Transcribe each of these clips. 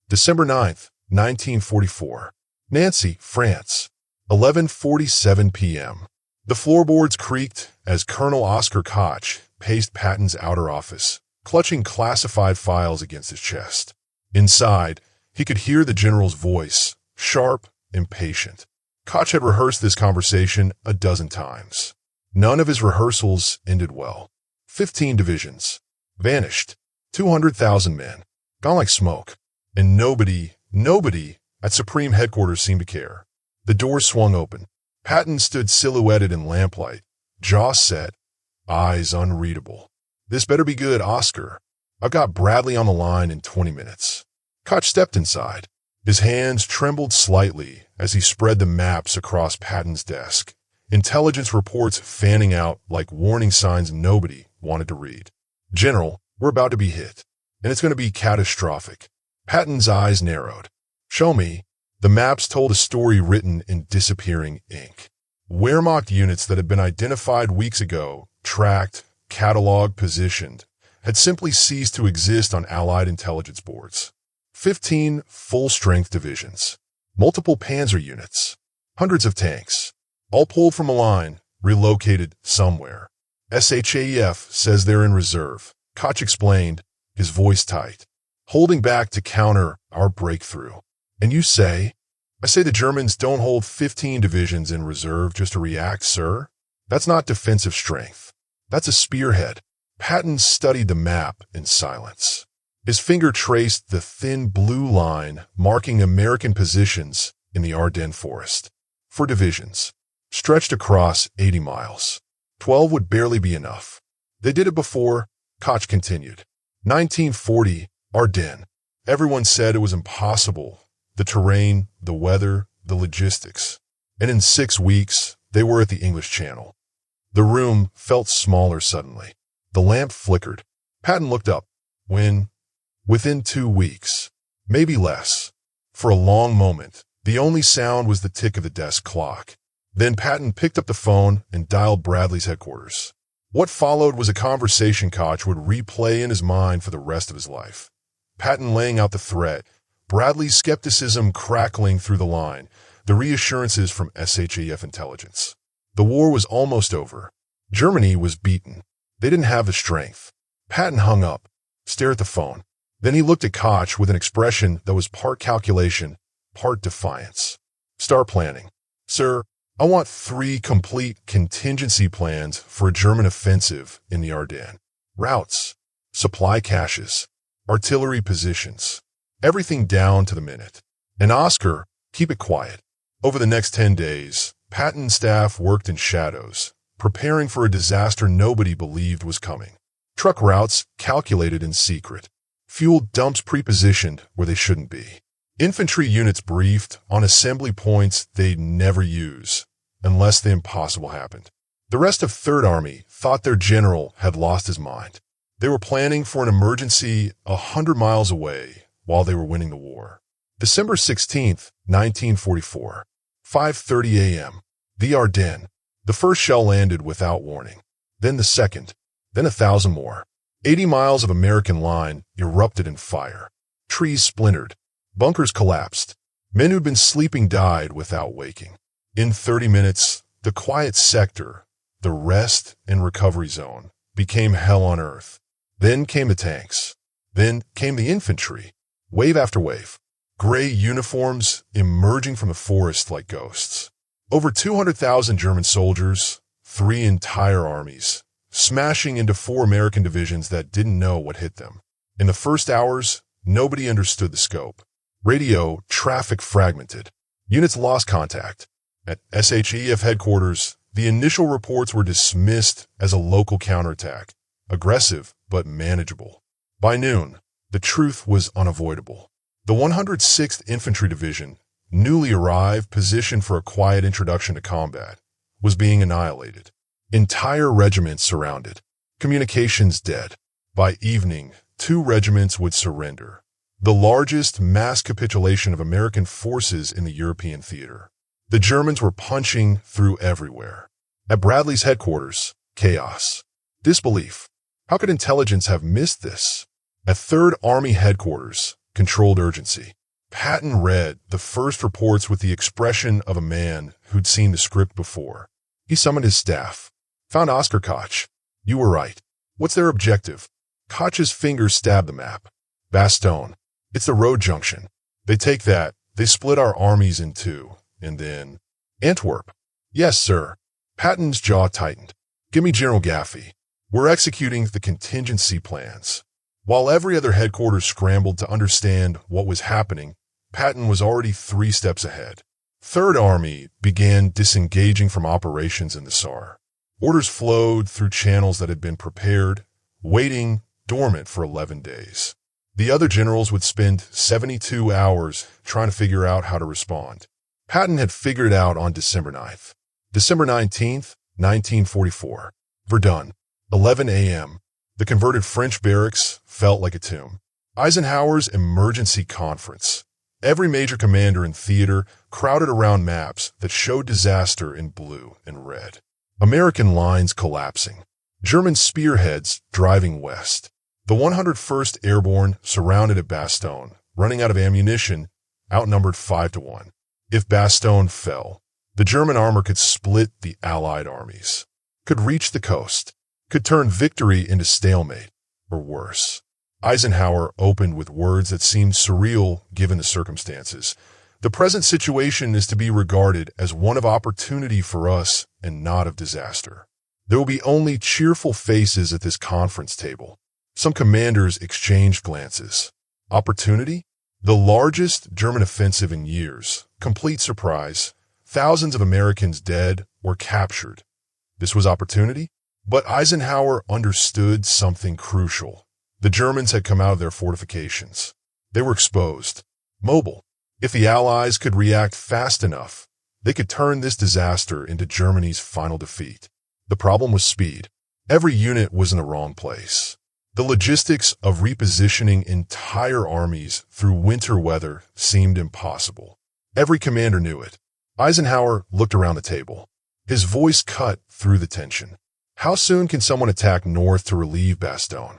December 9th, 1944. Nancy, France. 11:47 p.m. The floorboards creaked as Colonel Oscar Koch paced Patton's outer office, clutching classified files against his chest. Inside, he could hear the general's voice, sharp, impatient. Koch had rehearsed this conversation a dozen times. None of his rehearsals ended well. 15 divisions. Vanished. 200,000 men. Gone like smoke. And nobody at Supreme Headquarters seemed to care. The door swung open. Patton stood silhouetted in lamplight, jaw set, eyes unreadable. "This better be good, Oscar. I've got Bradley on the line in 20 minutes. Koch stepped inside. His hands trembled slightly as he spread the maps across Patton's desk, intelligence reports fanning out like warning signs nobody wanted to read. "General, we're about to be hit, and it's going to be catastrophic." Patton's eyes narrowed. "Show me." The maps told a story written in disappearing ink. Wehrmacht units that had been identified weeks ago, tracked, cataloged, positioned, had simply ceased to exist on Allied intelligence boards. 15 full-strength divisions, multiple panzer units, hundreds of tanks, all pulled from a line, relocated somewhere. SHAEF says they're in reserve, Koch explained, his voice tight, holding back to counter our breakthrough. "And you say?" "I say the Germans don't hold 15 divisions in reserve just to react, sir. That's not defensive strength. That's a spearhead." Patton studied the map in silence. His finger traced the thin blue line marking American positions in the Ardennes forest. 4 divisions, stretched across 80 miles. 12 would barely be enough. "They did it before," Koch continued. 1940, Ardennes. Everyone said it was impossible. The terrain, the weather, the logistics. And in 6 weeks, they were at the English Channel. The room felt smaller suddenly. The lamp flickered. Patton looked up. Within 2 weeks. Maybe less. For a long moment, the only sound was the tick of the desk clock. Then Patton picked up the phone and dialed Bradley's headquarters. What followed was a conversation Koch would replay in his mind for the rest of his life. Patton laying out the threat, Bradley's skepticism crackling through the line, the reassurances from SHAEF intelligence. The war was almost over. Germany was beaten. They didn't have the strength. Patton hung up, stared at the phone. Then he looked at Koch with an expression that was part calculation, part defiance. "Start planning. Sir, I want 3 complete contingency plans for a German offensive in the Ardennes. Routes, supply caches, artillery positions. Everything down to the minute. And Oscar, keep it quiet." Over the next 10 days, Patton's staff worked in shadows, preparing for a disaster nobody believed was coming. Truck routes calculated in secret. Fuel dumps prepositioned where they shouldn't be. Infantry units briefed on assembly points they'd never use, unless the impossible happened. The rest of Third Army thought their general had lost his mind. They were planning for an emergency 100 miles away while they were winning the war. December 16th, 1944. 5:30 a.m. The Ardennes. The first shell landed without warning. Then the second. Then 1,000 more. 80 miles of American line erupted in fire. Trees splintered. Bunkers collapsed. Men who'd been sleeping died without waking. In 30 minutes, the quiet sector, the rest and recovery zone, became hell on earth. Then came the tanks. Then came the infantry. Wave after wave. Gray uniforms emerging from the forest like ghosts. Over 200,000 German soldiers, 3 entire armies, smashing into 4 American divisions that didn't know what hit them. In the first hours, nobody understood the scope. Radio traffic fragmented. Units lost contact. At SHAEF headquarters, the initial reports were dismissed as a local counterattack, aggressive but manageable. By noon, the truth was unavoidable. The 106th Infantry Division, newly arrived, positioned for a quiet introduction to combat, was being annihilated. Entire regiments surrounded. Communications dead. By evening, 2 regiments would surrender. The largest mass capitulation of American forces in the European theater. The Germans were punching through everywhere. At Bradley's headquarters, chaos. Disbelief. How could intelligence have missed this? At Third Army headquarters, controlled urgency. Patton read the first reports with the expression of a man who'd seen the script before. He summoned his staff. Found Oscar Koch. You were right. What's their objective? Koch's fingers stabbed the map. Bastogne. It's the road junction. They take that, they split our armies in two, and then... Antwerp. Yes, sir. Patton's jaw tightened. Give me General Gaffey. We're executing the contingency plans. While every other headquarters scrambled to understand what was happening, Patton was already 3 steps ahead. Third Army began disengaging from operations in the Saar. Orders flowed through channels that had been prepared, waiting dormant for 11 days. The other generals would spend 72 hours trying to figure out how to respond. Patton had figured it out on December 9th. December 19th, 1944. Verdun. 11 a.m. The converted French barracks felt like a tomb. Eisenhower's emergency conference. Every major commander in theater crowded around maps that showed disaster in blue and red. American lines collapsing. German spearheads driving west. The 101st Airborne surrounded at Bastogne, running out of ammunition, outnumbered 5-1. If Bastogne fell, the German armor could split the Allied armies, could reach the coast, could turn victory into stalemate, or worse. Eisenhower opened with words that seemed surreal given the circumstances. The present situation is to be regarded as one of opportunity for us and not of disaster. There will be only cheerful faces at this conference table. Some commanders exchanged glances. Opportunity? The largest German offensive in years. Complete surprise. Thousands of Americans dead or captured. This was opportunity? But Eisenhower understood something crucial. The Germans had come out of their fortifications. They were exposed, mobile. If the Allies could react fast enough, they could turn this disaster into Germany's final defeat. The problem was speed. Every unit was in the wrong place. The logistics of repositioning entire armies through winter weather seemed impossible. Every commander knew it. Eisenhower looked around the table. His voice cut through the tension. How soon can someone attack north to relieve Bastogne?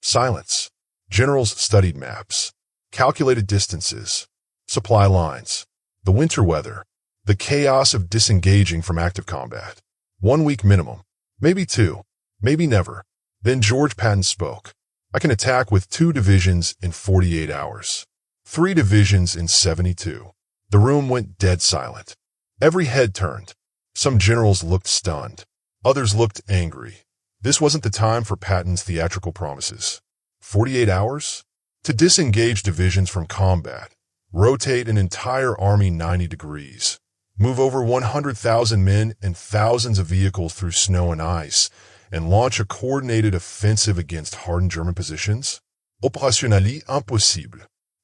Silence. Generals studied maps, calculated distances, supply lines, the winter weather, the chaos of disengaging from active combat. 1 week minimum, maybe 2, maybe never. Then George Patton spoke. I can attack with 2 divisions in 48 hours, 3 divisions in 72. The room went dead silent. Every head turned. Some generals looked stunned. Others looked angry. This wasn't the time for Patton's theatrical promises. 48 hours? To disengage divisions from combat, rotate an entire army 90 degrees, move over 100,000 men and thousands of vehicles through snow and ice, and launch a coordinated offensive against hardened German positions? Opérationnellement impossible.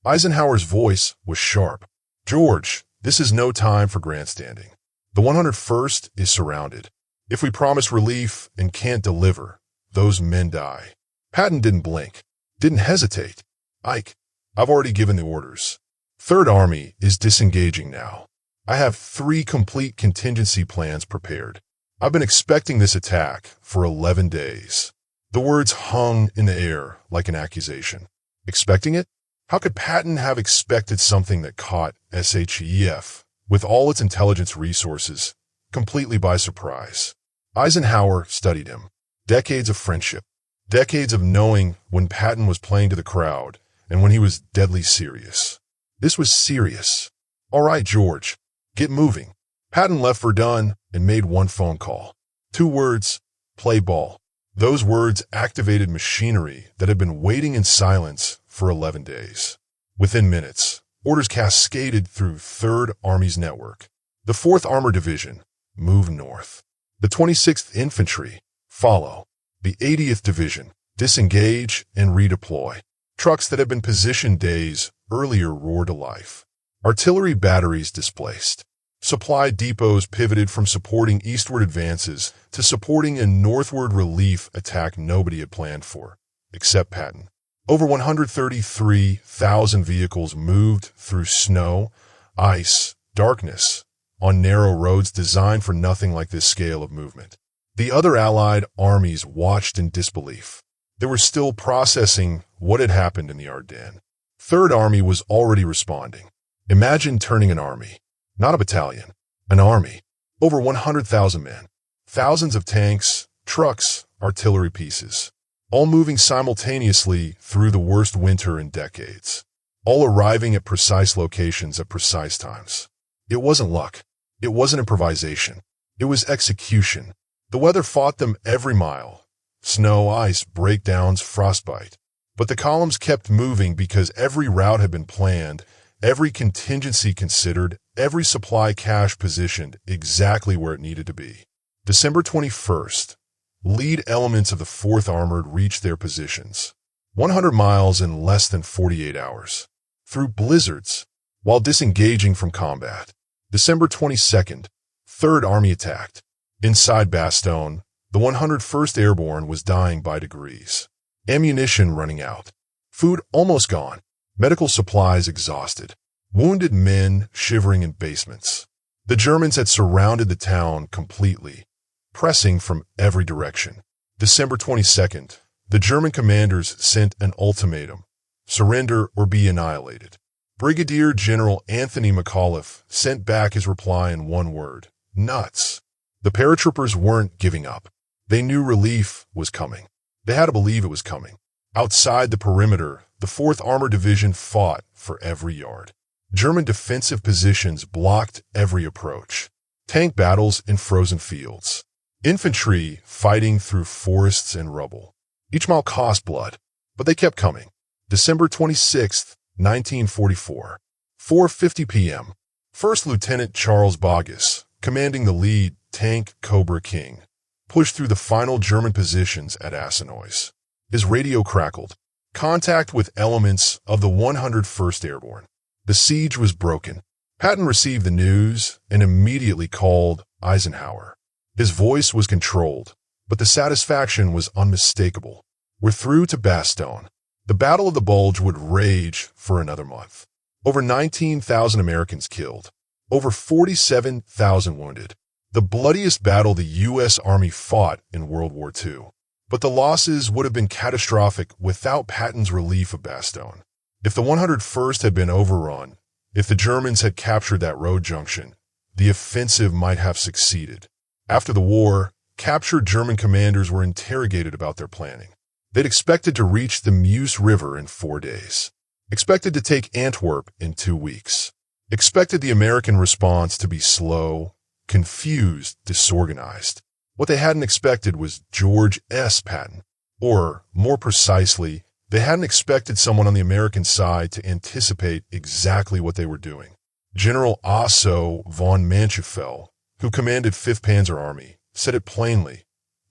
Eisenhower's voice was sharp. George, this is no time for grandstanding. The 101st is surrounded. If we promise relief and can't deliver, those men die. Patton didn't blink, didn't hesitate. Ike, I've already given the orders. Third Army is disengaging now. I have 3 complete contingency plans prepared. I've been expecting this attack for 11 days. The words hung in the air like an accusation. Expecting it? How could Patton have expected something that caught SHAEF, with all its intelligence resources, completely by surprise? Eisenhower studied him. Decades of friendship. Decades of knowing when Patton was playing to the crowd and when he was deadly serious. This was serious. All right, George, get moving. Patton left Verdun and made 1 phone call. 2 words, play ball. Those words activated machinery that had been waiting in silence for 11 days. Within minutes, orders cascaded through 3rd Army's network. The 4th Armored Division, move north. The 26th Infantry, follow. The 80th Division, disengage and redeploy. Trucks that had been positioned days earlier roared to life. Artillery batteries displaced. Supply depots pivoted from supporting eastward advances to supporting a northward relief attack nobody had planned for, except Patton. Over 133,000 vehicles moved through snow, ice, darkness, on narrow roads designed for nothing like this scale of movement. The other Allied armies watched in disbelief. They were still processing what had happened in the Ardennes. Third Army was already responding. Imagine turning an army, not a battalion, an army, over 100,000 men, thousands of tanks, trucks, artillery pieces, all moving simultaneously through the worst winter in decades, all arriving at precise locations at precise times. It wasn't luck. It wasn't improvisation. It was execution. The weather fought them every mile. Snow, ice, breakdowns, frostbite. But the columns kept moving because every route had been planned, every contingency considered, every supply cache positioned exactly where it needed to be. December 21st, lead elements of the 4th Armored reached their positions, 100 miles in less than 48 hours, through blizzards, while disengaging from combat. December 22nd, 3rd Army attacked. Inside Bastogne, the 101st Airborne was dying by degrees. Ammunition running out. Food almost gone. Medical supplies exhausted. Wounded men shivering in basements. The Germans had surrounded the town completely, pressing from every direction. December 22nd, the German commanders sent an ultimatum: surrender or be annihilated. Brigadier General Anthony McAuliffe sent back his reply in one word: nuts. The paratroopers weren't giving up. They knew relief was coming. They had to believe it was coming. Outside the perimeter, the 4th Armored Division fought for every yard. German defensive positions blocked every approach. Tank battles in frozen fields. Infantry fighting through forests and rubble. Each mile cost blood, but they kept coming. December 26th, 1944, 4:50 p.m. First Lieutenant Charles Boggess, commanding the lead tank Cobra King, pushed through the final German positions at Assenois. His radio crackled. Contact with elements of the 101st Airborne. The siege was broken. Patton received the news and immediately called Eisenhower. His voice was controlled, but the satisfaction was unmistakable. We're through to Bastogne. The Battle of the Bulge would rage for another month. Over 19,000 Americans killed. Over 47,000 wounded. The bloodiest battle the U.S. Army fought in World War II. But the losses would have been catastrophic without Patton's relief of Bastogne. If the 101st had been overrun, if the Germans had captured that road junction, the offensive might have succeeded. After the war, captured German commanders were interrogated about their planning. They'd expected to reach the Meuse River in 4 days. Expected to take Antwerp in 2 weeks. Expected the American response to be slow, confused, disorganized. What they hadn't expected was George S. Patton. Or, more precisely, they hadn't expected someone on the American side to anticipate exactly what they were doing. General Otto von Manschenfeld, who commanded 5th Panzer Army, said it plainly: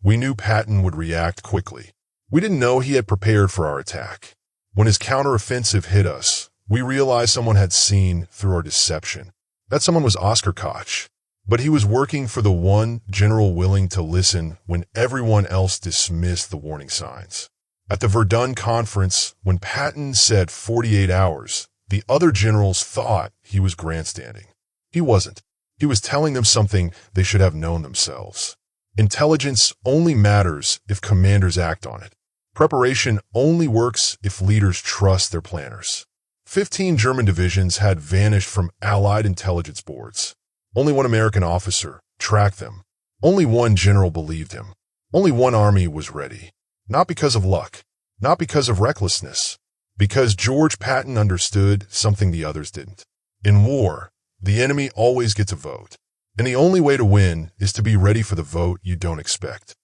we knew Patton would react quickly. We didn't know he had prepared for our attack. When his counteroffensive hit us, we realized someone had seen through our deception. That someone was Oscar Koch. But he was working for the one general willing to listen when everyone else dismissed the warning signs. At the Verdun conference, when Patton said 48 hours, the other generals thought he was grandstanding. He wasn't. He was telling them something they should have known themselves. Intelligence only matters if commanders act on it. Preparation only works if leaders trust their planners. 15 German divisions had vanished from Allied intelligence boards. Only one American officer tracked them. Only one general believed him. Only one army was ready. Not because of luck. Not because of recklessness. Because George Patton understood something the others didn't. In war, the enemy always gets a vote. And the only way to win is to be ready for the vote you don't expect.